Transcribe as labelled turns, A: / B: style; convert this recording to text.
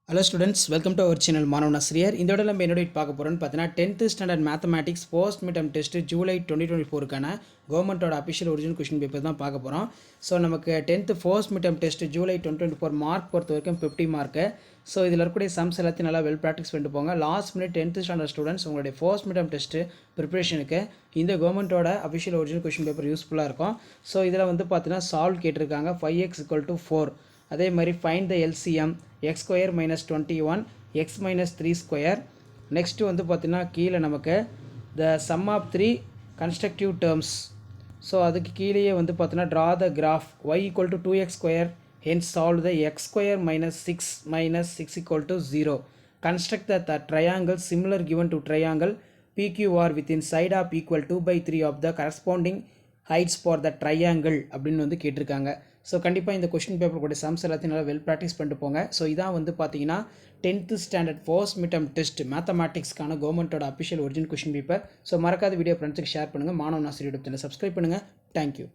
A: Hello students, welcome to our channel மாணவன் ஆசிரியர். இந்த வீடியோல நம்ம என்ன பார்க்க போறோம்னு பார்த்தீங்கன்னா 10th standard mathematics post midterm test July 2024க்கான கவர்மெண்ட்டோட அஃபிஷியல் ஒரிஜினல் கொஸ்டின் பேப்பர் தான் பார்க்க போகிறோம். ஸோ நமக்கு 10th post midterm test July 2024 mark பொறுத்த வரைக்கும் 50 மார்க்கு. ஸோ இதில் இருக்கக்கூடிய சம்ஸ் எல்லாத்தையும் நல்லா வெல் ப்ராக்டிஸ் பண்ணிட்டு போங்க. Last minute 10th standard students உங்களுடைய போஸ்ட் மிட்டம் டெஸ்ட் ப்ரிப்பரேஷனுக்கு இந்த கவர்மெண்ட்டோட அஃபிஷியல் ஒரிஜினல் கொஸ்டின் பேப்பர் யூஸ்ஃபுல்லாக இருக்கும். ஸோ இதில் வந்து பார்த்தீங்கன்னா சால்வ் கேட்டிருக்காங்க 5x = 4. அதே மாதிரி find the LCM x² - 21 x - 3². Next வந்து பார்த்தீங்கன்னா கீழே நமக்கு the sum of 3 constructive terms. So அதுக்கு கீழேயே வந்து பார்த்தீங்கன்னா draw the graph y = 2x², hence solve the x² - 6 = 0. Construct the triangle similar given to triangle PQR within side of equal 2/3 of the corresponding heights for the triangle அப்படின்னு வந்து கேட்டிருக்காங்க. So கண்டிப்பாக இந்த question paper கூட sums எல்லாத்தையும் நல்லா well practice பண்ணிட்டு போங்க. ஸோ இதான் வந்து பார்த்தீங்கன்னா 10th standard post midterm test மேத்தமேட்டிக்ஸ்க்கான கவர்மெண்ட்டோட official original question paper. So மறக்காத வீடியோ ஃப்ரெண்ட்ஸுக்கு ஷேர் பண்ணுங்கள். மாணவன் ஆசிரியர் யூடியூப் சேனல் சப்ஸ்கிரைப் பண்ணுங்கள். தேங்க்யூ.